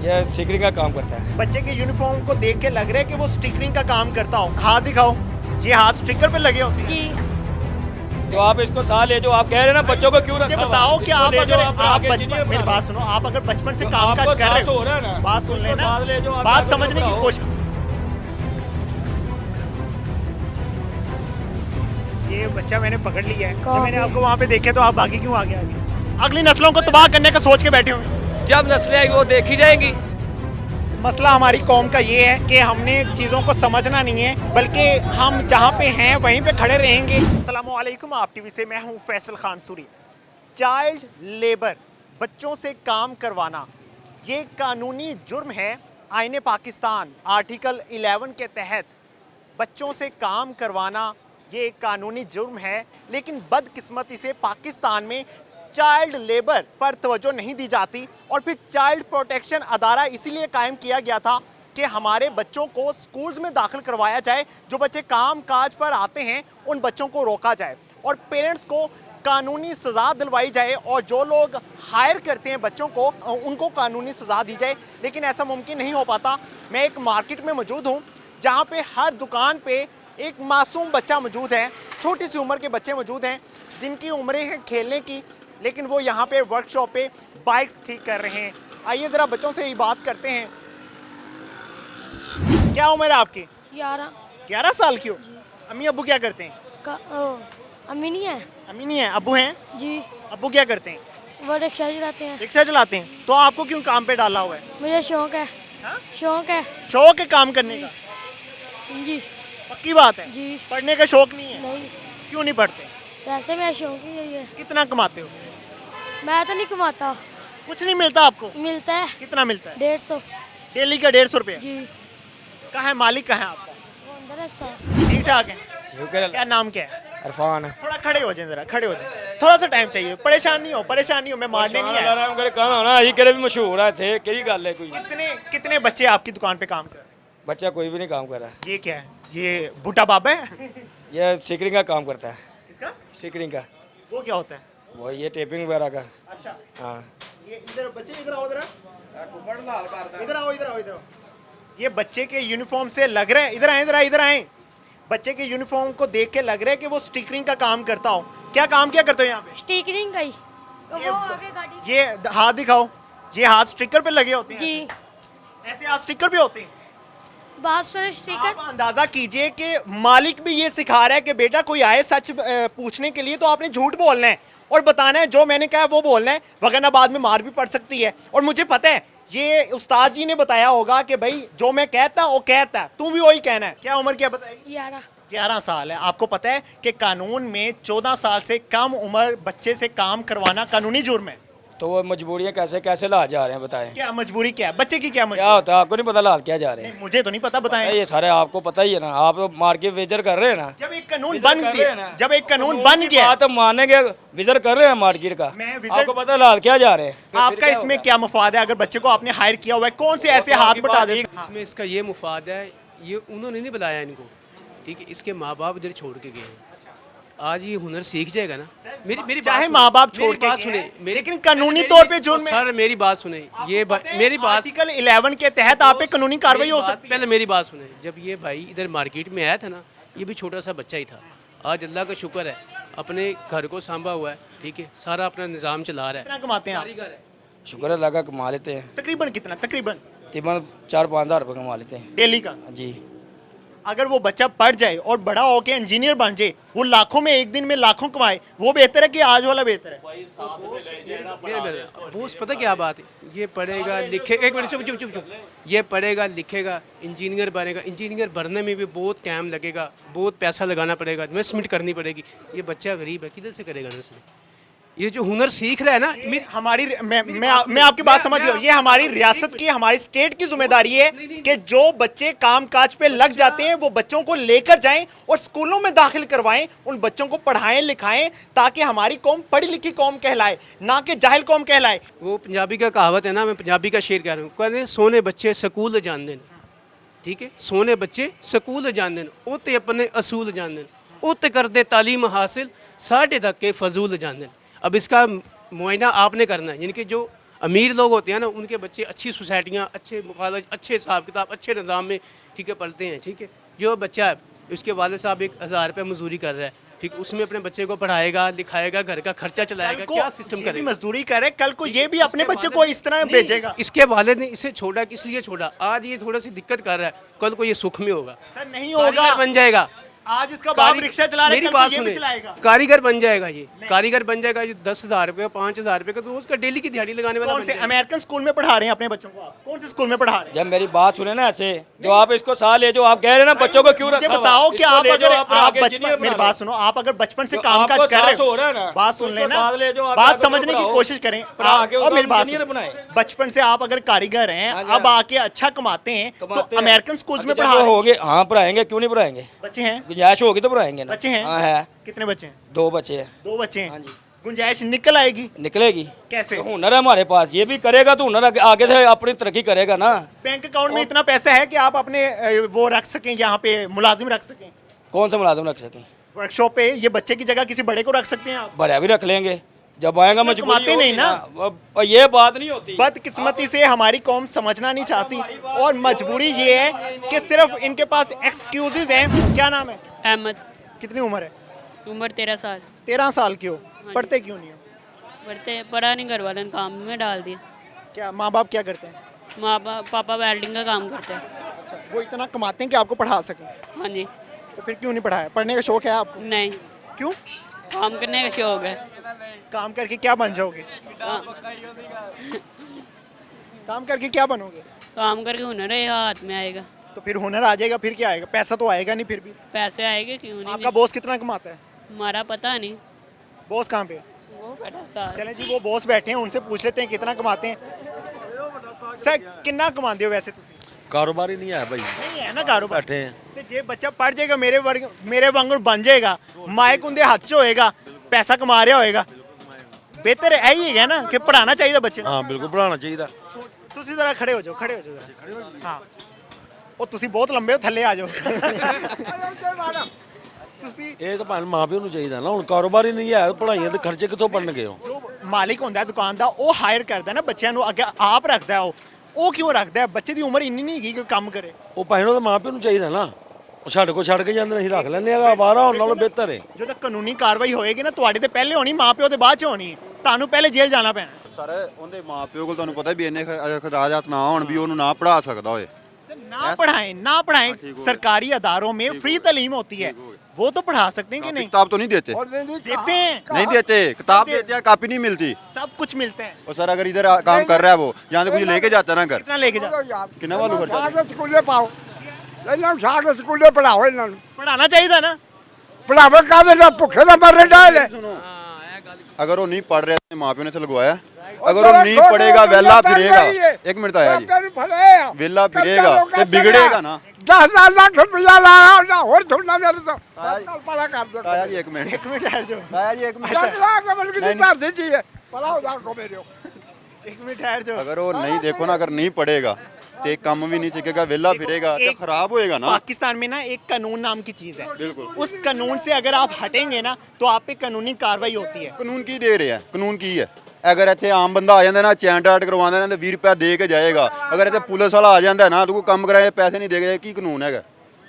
ये स्टिकरिंग का काम करता है। बच्चे के यूनिफॉर्म को देख के लग रहा है कि वो स्टिकरिंग का काम करता हो। हाथ दिखाओ, ये हाथ स्टिकर पे लगे होते हैं। जी। जो आप इसको साथ ले जो आप कह रहे हैं ना बच्चों को क्यों मुझे रखा बताओ कि आप अगर आप आगे बचपन इंजीनियर मेरी बना बात रहे सुनो, आप अगर बचपन से तो काम आपको काज कर रहे साथ हो रहा है हो, ना, बात सुन उसको लेना, साथ ले जो आप बात आगे समझने की बढ़ाओ। कोशिश। ये बच्चा मैंने पकड़ लिया है, जब मैंने आपको वहाँ पे देखे तो आप बाकी क्यों आगे आगे अगली नस्लों को तबाह करने का सोच के बैठे हुए। जब नस्लें आएगी वो देखी जाएंगी। मसला हमारी कौम का ये है कि हमने चीज़ों को समझना नहीं है, बल्कि हम जहाँ पे हैं वहीं पे खड़े रहेंगे। अस्सलाम वालेकुम, आप टीवी से मैं हूँ फैसल खान सूरी। चाइल्ड लेबर, बच्चों से काम करवाना, ये कानूनी जुर्म है। आईने पाकिस्तान आर्टिकल 11 के तहत बच्चों से काम करवाना ये एक कानूनी जुर्म है, लेकिन बदकिस्मती से पाकिस्तान में चाइल्ड लेबर पर तवज्जो नहीं दी जाती। और फिर चाइल्ड प्रोटेक्शन अदारा इसीलिए कायम किया गया था कि हमारे बच्चों को स्कूल्स में दाखिल करवाया जाए, जो बच्चे काम काज पर आते हैं उन बच्चों को रोका जाए और पेरेंट्स को कानूनी सज़ा दिलवाई जाए, और जो लोग हायर करते हैं बच्चों को उनको कानूनी सज़ा दी जाए। लेकिन ऐसा मुमकिन नहीं हो पाता। मैं एक मार्केट में मौजूद हूँ जहाँ पे हर दुकान पे एक मासूम बच्चा मौजूद है, छोटी सी उम्र के बच्चे मौजूद हैं जिनकी उम्रें हैं खेलने की, लेकिन वो यहाँ पे वर्कशॉप पे बाइक्स ठीक कर रहे हैं। आइए ज़रा बच्चों से ही बात करते हैं। क्या उम्र है आपकी? 11 साल की हो। अम्मी अब्बू क्या करते हैं? अम्मी नहीं है। अम्मी नहीं है, अब्बू हैं? जी। अब्बू क्या करते हैं? वो रिक्शा चलाते हैं। रिक्शा चलाते हैं। तो आपको क्यों काम पे डाला हुआ है? मुझे शौक है। हाँ? शौक है। शौक है काम करने का? जी। पक्की बात है? जी। पढ़ने का शौक नहीं है? नहीं, क्यों नहीं पढ़ते? वैसे मेरा शौक ही यही है। कितना कमाते हो? मैं तो नहीं कमाता। कुछ नहीं मिलता आपको? मिलता है कितना मिलता है? 150। डेली का 150 रुपये? जी। कहाँ है मालिक, कहाँ है आपका? वो अंदर है साथ। ठीक ठाक है। शुक्र क्या नाम क्या है? इरफान थोड़ा खड़े हो जाए, जरा खड़े हो जाए, थोड़ा सा टाइम चाहिए। परेशान नहीं हो, परेशान नहीं हो, मैं मारने नहीं आया। आराम करे कहना ना यही करे भी मशहूर है थे कई गल है कोई कितने बच्चे आपकी दुकान पे काम कर रहे हैं? बच्चा कोई भी नहीं काम कर रहा ये क्या है? ये बूटा बाबा है? ये स्टिकरिंग का काम करता है। किसका? स्टिकरिंग का वो क्या होता है? वो ये टेपिंग वगैरह का। अच्छा, हाँ ये इधर बच्चे इधर आओ, इधर आओ, इधर आओ। ये बच्चे के यूनिफॉर्म से लग रहा है, इधर आए, इधर आए। बच्चे के यूनिफॉर्म को देख के लग रहा है कि वो स्टिकरिंग का काम करता हो। क्या काम क्या करते हो यहाँ पे? स्टिकरिंग का ही। तो वो आगे गाड़ी। ये हाथ दिखाओ, ये हाथ स्टिकर पे लगे होते हैं। जी। ऐसे हाथ स्टिकर पे होते हैं। बात सुनो, आप स्टिकर। अंदाजा कीजिए कि मालिक भी ये सिखा रहा है कि बेटा कोई आए सच पूछने के लिए तो आपने झूठ बोलना है और बताना है, जो मैंने कहा वो बोलना है, वरना बाद में मार भी पड़ सकती है। और मुझे पता है ये उस्ताद जी ने बताया होगा कि भाई जो मैं कहता हूँ वो कहता है, तुम भी वही कहना है। क्या उम्र क्या बताइए? 11 साल है। आपको पता है कि कानून में 14 साल से कम उम्र बच्चे से काम करवाना कानूनी जुर्म है। तो वो मजबूरियाँ कैसे कैसे ला जा रहे हैं बताएं। क्या मजबूरी क्या है? बच्चे की क्या क्या मजबूरी? होता है आपको नहीं पता लाल क्या जा रहे हैं? मुझे तो नहीं पता, बताएं। ये सारे आपको पता ही है ना, आप तो मार के वेजर कर रहे हैं ना। जब एक कानून विजर बन कर रहे गया, हैं ना। जब एक कानून बन गया, बात हम मानेंगे, विजर कर रहे हैं मार्केट का। मैं विजर- आपको पता है लाल क्या जा रहे हैं? आपका इसमें क्या मुफाद है? अगर बच्चे को आपने हायर किया हुआ है, कौन से ऐसे हाथ बटा दे? इसमें इसका ये मुफाद है, ये उन्होंने नहीं बुलाया इनको, ठीक है, इसके माँ बाप इधर छोड़ के गए हैं। आज ये हुनर सीख जाएगा ना। मेरी चाहे माँ बाप छोड़ के बात गए सुने, हैं, लेकिन कानूनी तौर पे जुर्म है। सर मेरी बात सुने, ये मेरी बात आर्टिकल 11 के तहत आप पे कानूनी कार्रवाई हो सकती है। पहले मेरी बात सुने। जब ये भाई इधर मार्केट में आया था ना, ये भी छोटा सा बच्चा ही था। आज अल्लाह का शुक्र है, अपने घर को सांभा हुआ है, ठीक है, सारा अपना निज़ाम चला रहा कितना है, कमाते हैं आप? कारीगर है। शुक्र अल्लाह का कमा लेते हैं। तकरीबन कितना? तकरीबन 4-5 हज़ार रुपये कमा लेते हैं डेली का। जी। अगर वो बच्चा पढ़ जाए और बड़ा होके इंजीनियर बन जाए, वो लाखों में एक दिन में लाखों कमाए, वो बेहतर है कि आज वाला बेहतर है? बोस पता क्या बात है, ये पढ़ेगा लिखेगा, एक मिनट चुप चुप चुप चुप, ये पढ़ेगा लिखेगा, इंजीनियर बनेगा, इंजीनियर बनने में भी बहुत टाइम लगेगा, बहुत पैसा लगाना पड़ेगा, इन्वेस्टमेंट करनी पड़ेगी। ये बच्चा गरीब है, किधर से करेगा इन्वेस्टमेंट? ये जो हुनर सीख रहा है ना, हमारी मैं आपकी बात समझ गया हूँ। ये हमारी रियासत की, हमारी स्टेट की जिम्मेदारी है कि जो बच्चे काम काज पे लग जाते हैं वो बच्चों को लेकर जाएं और स्कूलों में दाखिल करवाएं, उन बच्चों को पढ़ाएं लिखाएं, ताकि हमारी कौम पढ़ी लिखी कौम कहलाए, ना कि जाहिल कौम कहलाए। वो पंजाबी का कहावत है ना, मैं पंजाबी का शेर कह रहा हूँ, कहते हैं सोने बच्चे स्कूल जान देन, ठीक है, सोने बच्चे स्कूल जान देन, ओते अपने असूल जान देन, ओते कर दे तालीम हासिल, साढ़े तक के फजूल जान देन। अब इसका मुआयना आपने करना है, यानी कि जो अमीर लोग होते हैं ना, उनके बच्चे अच्छी सोसाइटियाँ, अच्छे कॉलेज, अच्छे हिसाब किताब, अच्छे निज़ाम में ठीक है पढ़ते हैं। ठीक है, जो बच्चा है उसके वाले साहब 1000 रुपये मजदूरी कर रहा है, ठीक, उसमें अपने बच्चे को पढ़ाएगा, लिखाएगा, घर का खर्चा चलाएगा, क्या सिस्टम ये भी करेगा? मजदूरी करे, कल को ये भी अपने बच्चे को इस तरह भेजेगा। इसके वालिद ने इसे छोड़ा, किस लिए छोड़ा? आज ये थोड़ा सी दिक्कत कर रहा है, कल को ये सुख में होगा, सर नहीं होगा, कारीगर बन जाएगा। आज इसका बाप रिक्शा चला रहा है, मेरी कल बात को ये भी सुने, चलाएगा। कारीगर बन जाएगा, ये कारीगर बन जाएगा, जो 10,000 रुपये 5,000 रुपये का, तो उसका डेली की दिहाड़ी लगाने वाला कौन बन से जाएगा। अमेरिकन स्कूल में पढ़ा रहे हैं अपने बच्चों को? आप कौन से स्कूल में पढ़ा रहे हैं? जब मेरी बात सुने ना ऐसे, जो आप इसको साथ ले, जो आप कह रहे हैं ना बच्चों को क्यों मुझे रखा हुआ? बताओ कि इसको आप ले अगर जाओ, आप आगे बचपन इंजीनियर मेरी बना बात लो। सुनो, आप अगर बचपन से जो काम आपको काज कर रहे साहस हो रहा है ना, बात सुन उसको लेना, साथ ले जाओ, आप बात आगे समझने की बढ़ाओ। कोशिश करें। पढ़ा के और मेरी बात इंजीनियर सुनो, बनाए। बचपन से आप अगर कारीगर हैं, हाँ जी, अब हाँ। आके अच्छा कमाते हैं, कमाते तो हैं। अमेरिकन स्कूल्स में अभी पढ़ा जब रहे वो हैं। होंगे, हाँ पढ़ाएंगे, क्यों नहीं पढ़ाएंगे? बच्चे हैं, गुंजाइश होगी तो पढ़ाएंगे ना। बच्चे हैं? हाँ है, कितने बच्चे हैं? 2 बच्चे हैं। 2 बच्चे हैं। हाँ जी। गुंजाइश निकल आएगी निकलेगी कैसे? तो हुनर है हमारे पास, ये भी करेगा तो हुनर आगे से अपनी तरक्की करेगा ना। बैंक अकाउंट में इतना पैसा है कि आप अपने वो रख सकें, यहाँ पे मुलाजिम रख सकें, कौन सा मुलाजिम रख सकें? वर्कशॉप पे ये बच्चे की जगह किसी बड़े को रख सकते हैं आप। बड़ा भी रख लेंगे, जब आएगा इतना मजबूरी कमाते नहीं होगी ना। और ये बात नहीं होती। बदकिस्मती से हमारी कौम समझना नहीं चाहती, और मजबूरी ये है कि सिर्फ इनके पास एक्सक्यूजेज हैं। क्या नाम है? अहमद। कितनी उम्र है? उम्र 13 साल। 13 साल की हो, पढ़ते क्यों नहीं हो? पढ़ते पढ़ा नहीं, घर वाले ने काम में डाल दिया। क्या माँ बाप क्या करते हैं? माँ बाप पापा वेल्डिंग का काम करते हैं। अच्छा, वो इतना कमाते हैं कि आपको पढ़ा सकें, हाँ जी। तो फिर क्यों नहीं पढ़ाया? पढ़ने का शौक है आपको? नहीं, क्यों? काम करने का शौक है। काम करके क्या बन जाओगे? काम करके क्या बनोगे? काम करके हुनर है हाथ में आएगा, तो फिर हुनर आ जाएगा, फिर क्या आएगा? पैसा तो आएगा नहीं फिर भी। पैसे आएंगे क्यों नहीं? आपका बॉस कितना कमाता है? हमारा पता नहीं, बॉस कहाँ पे? वो बड़ा साल। चलें जी, वो बॉस बैठे हैं, उनसे पूछ लेते हैं कितना कमाते हैं। सर कितना कमाते हो वैसे तुम? कारोबार ही नहीं है भाई, नहीं है ना कारोबार। बैठे हैं। ਤੇ ਜੇ ਬੱਚਾ ਪੜ ਜਾਏਗਾ ਮੇਰੇ ਵਾਂਗੂ ਬਣ ਜਾਏਗਾ, ਮਾਈਕ ਉਹਦੇ ਹੱਥ 'ਚ ਹੋਏਗਾ, ਪੈਸਾ ਕਮਾ ਰਿਹਾ ਹੋਏਗਾ, ਬਿਹਤਰ ਇਹੀ ਹੈਗਾ ਨਾ ਕਿ ਪੜਾਉਣਾ ਚਾਹੀਦਾ ਬੱਚੇ ਨੂੰ। हाँ बिल्कुल पढ़ाना चाहिए। ਤੁਸੀਂ ਜ਼ਰਾ ਖੜੇ ਹੋ ਜਾਓ, ਖੜੇ ਹੋ ਜਾਓ ਜ਼ਰਾ। ਹਾਂ, ਉਹ ਤੁਸੀਂ ਬਹੁਤ ਲੰਬੇ ਹੋ, ਥੱਲੇ ਆ ਜਾਓ। ਤੁਸੀਂ ਇਹ ਤਾਂ ਭਾਵੇਂ ਮਾਂ ਪਿਓ ਨੂੰ ਚਾਹੀਦਾ ਨਾ, ਹੁਣ ਕਾਰੋਬਾਰ ਹੀ ਨਹੀਂ ਹੈ, ਪੜ੍ਹਾਈਆਂ ਦੇ ਖਰਚੇ ਕਿੱਥੋਂ ਪੜਨਗੇ ਉਹ? ਜੋ ਮਾਲਿਕ ਹੁੰਦਾ ਹੈ ਦੁਕਾਨ ਦਾ, ਉਹ ਹਾਇਰ ਕਰਦਾ ਨਾ ਬੱਚਿਆਂ ਨੂੰ, ਅੱਗੇ ਆਪ ਰੱਖਦਾ ਉਹ ਕਿਉਂ ਰੱਖਦਾ ਹੈ? ਬੱਚੇ ਦੀ ਉਮਰ ਇੰਨੀ ਨਹੀਂ ਹੈਗੀ ਕਿ ਕੰਮ ਕਰੇ। ਉਹ ਭਾਵੇਂ ਉਹਦੇ ਮਾਂ ਪਿਓ ਨੂੰ ਚਾਹੀਦਾ ਨਾ, ਉਹ ਸਾਡੇ ਕੋਲ ਛੱਡ ਕੇ ਜਾਂਦੇ ਨੇ, ਅਸੀਂ ਰੱਖ ਲੈਂਦੇ ਆ, ਆਵਾਰਾ ਹੋਣ ਨਾਲੋਂ ਬਿਹਤਰ ਹੈ। ਜਦੋਂ ਕਾਨੂੰਨੀ ਕਾਰਵਾਈ ਹੋਏਗੀ ਨਾ, ਤੁਹਾਡੀ ਤੇ ਪਹਿਲੇ ਹੋਣੀ, ਮਾਂ ਪਿਓ ਦੇ ਬਾਅਦ 'ਚ ਹੋਣੀ ਹੈ। ਤੁਹਾਨੂੰ ਪਹਿਲੇ ਜੇਲ੍ਹ ਜਾਣਾ ਪੈਣਾ। ਸਰ ਉਹਦੇ ਮਾਪਿਓ ਕੋਲ ਤੁਹਾਨੂੰ ਪਤਾ ਵੀ ਇੰਨੇ ਖਰਾਜਾਤ ਨਾ ਹੋਣ ਵੀ ਉਹਨੂੰ ਨਾ ਪੜ੍ਹਾ ਸਕਦਾ ਹੋਏ। ना पढ़ाएं सरकारी अदारों में फ्री तालीम होती है, वो तो पढ़ा सकते हैं कि नहीं? किताब तो नहीं देते, देते हैं, नहीं देते, किताब देते हैं, कॉपी नहीं मिलती। सब कुछ मिलते हैं। और सर अगर इधर काम कर रहा है वो, यहाँ से कुछ लेके जाता ना घर, कितना लेके जा? कितना वालू खर्चा? ਸਾਰੇ ਸਕੂਲੇ ਪਾਓ, ਇਹਨਾਂ ਨੂੰ ਸਾਰੇ ਸਕੂਲੇ ਪੜਾਓ, ਇਹਨਾਂ ਨੂੰ पढ़ाना चाहिए ना। ਪੜਾਵੇ ਕਾਹਦੇ ਨਾਲ ਭੁੱਖੇ ਦਾ ਮਰਨ ਡਾਲੇ। अगर वो नहीं पढ़ रहे अपने माँ प्यो ने तो लगवाया, अगर वो नहीं पढ़ेगा वेला फिरेगा। एक मिनट आया जी, ਨੂੰ ਫੜਿਆ वेला फिरेगा तो बिगड़ेगा ना। 10 ਲੱਖ ਰੁਪਇਆ ਲਾਇਆ ਉਹਨਾਂ, ਹੋਰ ਥੋੜਾ ਮੇਰੇ ਤੋਂ ਪਰਾ ਕਰ ਦੋ। आया जी एक मिनट, एक मिनट ठहर जाओ, आया जी एक मिनट। 10 ਲੱਖ ਬਲਕਿ ਦੀ ਧਰ ਦਿੱਤੀ ਹੈ, ਪਰਾ ਹੋ ਜਾ ਕੋ ਮੇਰੇ। एक मिनट ठहर जाओ। अगर वो नहीं देखो ना, अगर नहीं पढ़ेगा तो काम भी नहीं सीखेगा, वेला फिरेगा तो एक- खराब होएगा ना। पाकिस्तान में ना एक कानून नाम की चीज है, बिल्कुल। उस कानून से अगर आप हटेंगे ना तो आप पे कानूनी कार्रवाई होती है। ਕਾਨੂੰਨ ਕੀ ਦੇ ਰਿਹਾ? ਕਾਨੂੰਨ ਕੀ ਹੈ? ਅਗਰ ਇੱਥੇ ਆਮ ਬੰਦਾ ਆ ਜਾਂਦਾ ਨਾ, ਚੈਂਟ ਆਟ ਕਰਵਾਉਂਦਾ ਨਾ, ਤੇ 20 ਰੁਪਏ ਦੇ ਕੇ ਜਾਏਗਾ। ਅਗਰ ਇੱਥੇ ਪੁਲਿਸ ਵਾਲਾ ਆ ਜਾਂਦਾ ਨਾ, ਤੂੰ ਕੋਈ ਕੰਮ ਕਰਾਏ ਪੈਸੇ ਨਹੀਂ ਦੇਗਾ, ਕੀ ਕਾਨੂੰਨ ਹੈਗਾ?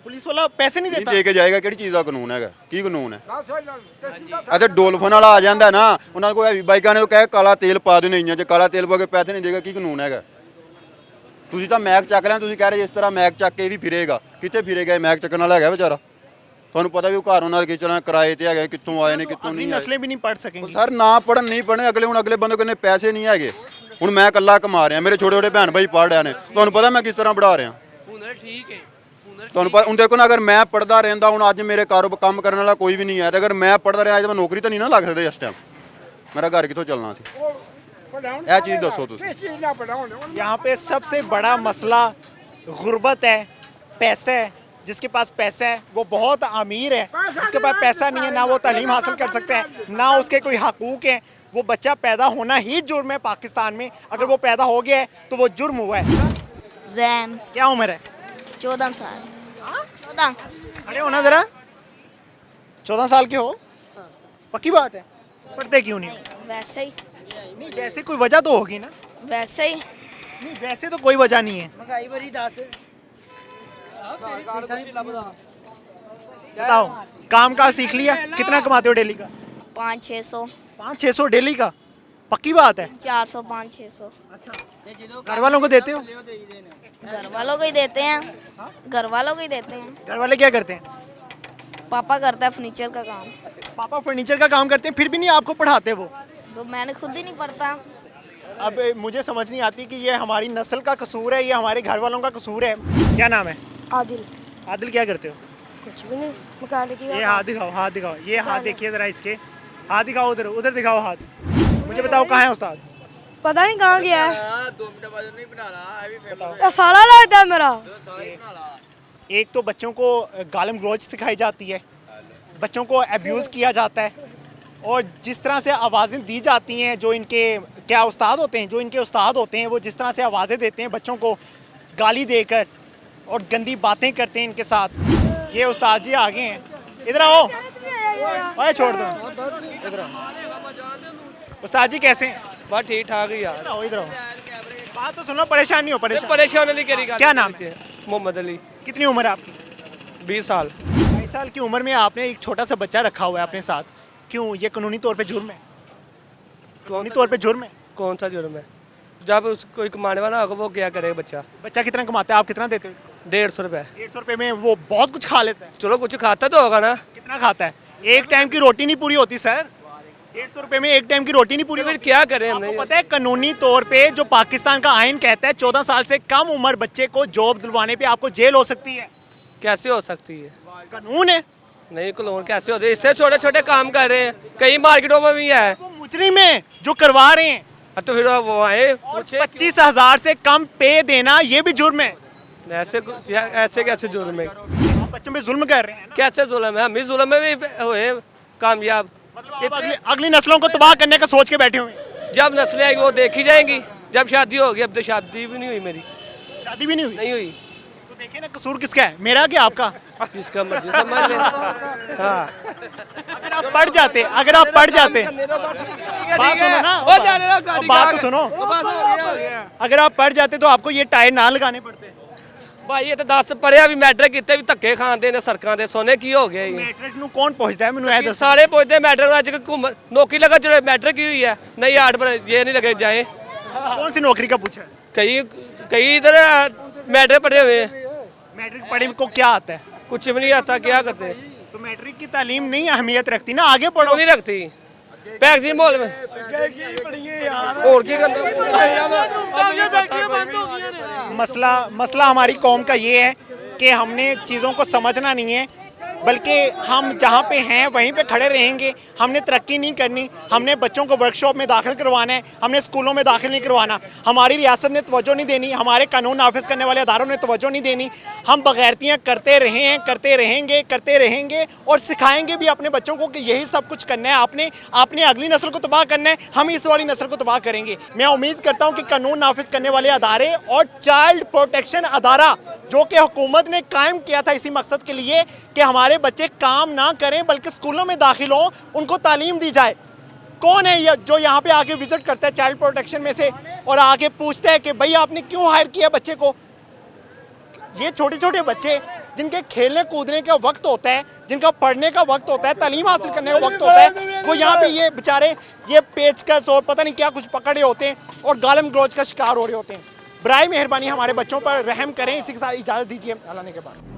पुलिस वाला पैसे नहीं ਨਹੀਂ देता। ਦੇ ਕੇ ਜਾਏਗਾ, ਕਿਹੜੀ ਚੀਜ਼ ਦਾ ਕਾਨੂੰਨ ਹੈਗਾ? ਕੀ ਕਾਨੂੰਨ ਹੈ? ਦੱਸ ਇਹਨਾਂ ਨੂੰ ਤੇ ਸਿੱਧਾ ਇੱਥੇ ਡੋਲਫਨ ਵਾਲਾ ਆ ਜਾਂਦਾ ਨਾ, ਉਹਨਾਂ ਕੋਲ ਹੈਵੀ ਬਾਈਕਾਂ ਨੇ, ਉਹ ਕਹੇ ਕਾਲਾ ਤੇਲ ਪਾ ਦਿਓ ਇੰਜਨ 'ਚ, ਕਾਲਾ ਤੇਲ ਪਾ ਕੇ ਪੈਸੇ ਨਹੀਂ ਦੇਗਾ, ਕੀ ਕਾਨੂੰਨ ਹੈਗਾ? ਤੁਸੀਂ ਤਾਂ ਮੈਕ ਚੱਕ ਲਿਆ, ਤੁਸੀਂ ਕਹਿ ਰਹੇ ਇਸ ਤਰ੍ਹਾਂ ਮੈਕ ਚੱਕ ਕੇ ਵੀ ਫਿਰੇਗਾ। ਕਿੱਥੇ ਫਿਰੇਗਾ? ਇਹ ਮੈਕ ਚੱਕਣ ਵਾਲਾ ਹੈਗਾ ਵਿਚਾਰਾ। ਤੁਹਾਨੂੰ ਪਤਾ ਵੀ ਉਹ ਘਰ ਉਹਨਾਂ ਦੇ ਕਿਚਣਾ ਕਿਰਾਏ ਤੇ ਹੈਗਾ, ਕਿੱਥੋਂ ਆਏ ਨੇ ਕਿੱਥੋਂ अगली ਨਹੀਂ ਆਏ। नस्लें भी नहीं पढ़ सकेंगी। ਸਰ ਨਾ ਪੜਨ ਨਹੀਂ ਪੜਨੇ, ਅਗਲੇ ਬੰਦੇ ਕੋਲ ਪੈਸੇ ਨਹੀਂ ਹੈਗੇ। ਹੁਣ ਮੈਂ ਇਕੱਲਾ ਕਮਾ ਰਿਹਾ, ਮੇਰੇ ਛੋਟੇ ਛੋਟੇ ਭੈਣ ਭਾਈ ਪੜ੍ਹ ਰਹੇ ਨੇ, ਤੁਹਾਨੂੰ ਪਤਾ ਮੈਂ ਕਿਸ ਤਰ੍ਹਾਂ ਪੜ੍ਹਾ ਰਿਹਾ। ਹੁਨਰ ਠੀਕ ਹੈ, ਹੁਨਰ ਤੁਹਾਨੂੰ ਪਤਾ ਹੁਣ ਦੇਖੋ ਨਾ, ਅਗਰ ਮੈਂ ਪੜਦਾ ਰਹਿੰਦਾ, ਹੁਣ ਅੱਜ ਮੇਰੇ ਕਾਰੋਬਾਰ ਕੰਮ ਕਰਨ ਵਾਲਾ ਕੋਈ ਵੀ ਨਹੀਂ ਹੈ, ਤੇ ਅਗਰ ਮੈਂ ਪੜਦਾ ਰਿਹਾ ਅੱਜ ਮੈਂ ਨੌਕਰੀ ਤਾਂ ਨਹੀਂ ਨਾ ਲੱਗ ਸਕਦਾ ਇਸ ਟਾਈਮ, ਮੇਰਾ ਘਰ ਕਿੱਥੋਂ ਚੱਲਣਾ ਸੀ? ਪੜਾਉਣ ਇਹ ਚੀਜ਼ ਦੱਸੋ ਤੁਸੀਂ। ਕਿਸ ਚੀਜ਼ ਨਾਲ ਪੜਾਉਣ? यहाँ पे सबसे बड़ा मसला गुर्बत है, पैसा है। जिसके पास पैसा है वो बहुत अमीर है, जिसके पास पैसा नहीं है ना वो तालीम हासिल कर सकता है, ना उसके कोई हकूक़ हैं। वो बच्चा पैदा होना ही जुर्म है पाकिस्तान में। अगर वो पैदा हो गया है तो वो जुर्म हुआ है। जैन क्या उम्र है? 14 साल 14। खड़े हो ना ज़रा। 14 साल के हो? पक्की बात है? पढ़ते क्यों नहीं हो? वैसे ही नहीं, वैसे कोई वजह तो होगी ना। वैसे ही नहीं वैसे तो कोई वजह नहीं है। महंगाई बड़ी 10 बताओ काम का सीख लिया, कितना कमाते हो डेली का? 500-600 500-600 डेली का, पक्की बात है? 400-500-600 घर वालों को देते हो? घर वालों को ही देते हैं, घर वालों को ही देते हैं। घर वाले क्या करते हैं? पापा करता है फर्नीचर का काम, पापा फर्नीचर का काम करते हैं, फिर भी नहीं आपको पढ़ाते वो? तो मैंने खुद ही नहीं पढ़ता। अब मुझे समझ नहीं आती कि ये हमारी नस्ल का कसूर है, ये हमारे घर वालों का कसूर है। क्या नाम है? आदिल। आदिल क्या करते हो? कुछ भी नहीं, मैकेनिक ये हाथ दिखाओ, हाथ दिखाओ, ये हाथ देखिए जरा इसके, हाथ दिखाओ, उधर उधर दिखाओ हाथ। मुझे बताओ कहाँ है उस्ताद? पता नहीं कहाँ गया है। 2 मिनट बाद नहीं बना रहा, साला लगता है मेरा। एक तो बच्चों को गालम गलौज सिखाई जाती है, बच्चों को अब्यूज़ किया जाता है, और जिस तरह से आवाज़ें दी जाती हैं, जो इनके क्या उस्ताद होते हैं, जो इनके उस्ताद होते हैं, वो जिस तरह से आवाज़ें देते हैं बच्चों को गाली देकर और गंदी बातें करते हैं इनके साथ। ये उस्ताद जी आगे हैं, इधर आओ, ओए छोड़ दो, इधर आओ। उस्ताद जी कैसे हैं? बस ठीक ठाक ही यार। इधर आओ, इधर आओ, बात तो सुनो, परेशान नहीं हो, परेशान नहीं करी। क्या नाम है? मोहम्मद अली। कितनी उम्र है आपकी? 20 साल। 22 साल की उम्र में आपने एक छोटा सा बच्चा रखा हुआ है अपने साथ, क्यों? ये कानूनी तौर पे जुर्म है, कानूनी तौर पे जुर्म है। कौन सा जुर्म है? जब कोई कमाने वाला होगा वो क्या करेगा बच्चा? बच्चा कितना कमाता है, आप कितना देते हो इसको? 150 रुपये। 150 रुपये में वो बहुत कुछ खा लेता है। चलो कुछ खाता तो होगा ना। कितना खाता है? एक टाइम की रोटी नहीं पूरी होती सर, 150 रुपये में एक टाइम की रोटी नहीं पूरी फिर होती। क्या करें आपको हमने? पता है कानूनी तौर पे जो पाकिस्तान का आइन कहता है 14 साल से कम उम्र बच्चे को जॉब दिलवाने पे आपको जेल हो सकती है। कैसे हो सकती है? कानून है। नहीं कलोन कैसे होते? इससे छोटे छोटे काम कर रहे हैं, कई मार्केटों में भी है। वो मुजरिम है जो करवा रहे हैं, तो फिर वो आए और 25,000 से कम पे देना ये भी जुर्म है। ऐसे कैसे जुर्म है? आप बच्चों पे जुल्म कर रहे हैं ना। कैसे जुल्म है? हम भी जुल्म में भी हुए कामयाब। मतलब आप अगली नस्लों को तबाह करने का सोच के बैठे हुए हैं। जब नस्लें आएगी वो देखी जाएंगी, जब शादी होगी। अब तो शादी भी नहीं हुई मेरी, शादी भी नहीं हुई। नहीं हुई। तो देखिए ना, कसूर किसका है, मेरा कि आपका? जिसका मर्जी समझ ले। हाँ अगर आप पढ़ जाते, अगर आप पढ़ जाते, बात सुनो ना, बात तो सुनो, अगर आप पढ़ जाते तो आपको ये टायर ना लगाने पड़ते। भाई ये तो 10 पढ़े अभी मैट्रिक कितने भी धक्के खाते ने सड़कों ਦੇ सोने की हो गए। मैट्रिक ਨੂੰ कौन पहुंचता है ਮੈਨੂੰ ਇਹ ਦੱਸੋ? सारे पहुंचते मैट्रिक आज घूम नौकरी लगा चलो मैट्रिक की हुई है नहीं 8 पर ये नहीं लगे जाए। कौन सी नौकरी का पूछा है? कई कई इधर मैट्रिक पढ़े हुए हैं। मैट्रिक पढ़े को क्या आता है? कुछ भी नहीं आता, क्या करते? तो मैट्रिक की तालीम नहीं अहमियत रखती ना, आगे पढ़ो। नहीं रखती पैक्सी माहौल में और की करना। मसला हमारी कौम का ये है कि हमने चीज़ों को समझना नहीं है, बल्कि हम जहाँ पे हैं वहीं पे खड़े रहेंगे। हमने तरक्की नहीं करनी, हमने बच्चों को वर्कशॉप में दाखिल करवाना है, हमने स्कूलों में दाखिल नहीं करवाना। हमारी रियासत ने तवज्जो नहीं देनी, हमारे कानून नाफिज करने वाले अदारों ने तवज्जो नहीं देनी। हम बगैरतियाँ करते रहे हैं, करते रहेंगे और सिखाएंगे भी अपने बच्चों को कि यही सब कुछ करना है। आपने अगली नस्ल को तबाह करना है, हम इस वाली नस्ल को तबाह करेंगे। मैं उम्मीद करता हूँ कि कानून नाफिज करने वाले अदारे और चाइल्ड प्रोटेक्शन अदारा जो कि हुकूमत ने कायम किया था इसी मकसद के लिए कि हमारे बच्चे काम ना करें बल्कि स्कूलों में दाखिल हों, उनको तालीम दी जाए। कौन है ये जो यहाँ पे आके विजिट करता है चाइल्ड प्रोटेक्शन में से और आके पूछता है कि भाई आपने क्यों हायर किया बच्चे को? ये छोटे छोटे बच्चे जिनके खेलने कूदने का वक्त होता है, जिनका पढ़ने का वक्त होता है, तालीम हासिल करने का वक्त होता है, वो यहाँ पे ये बेचारे ये पेचकस और पता नहीं क्या कुछ पकड़े होते हैं और गालम गलौज का शिकार हो रहे होते हैं। बराए मेहरबानी हमारे बच्चों पर रहम करें। इसी के साथ इजाज़त दीजिए, अल्लाह ने के बाद।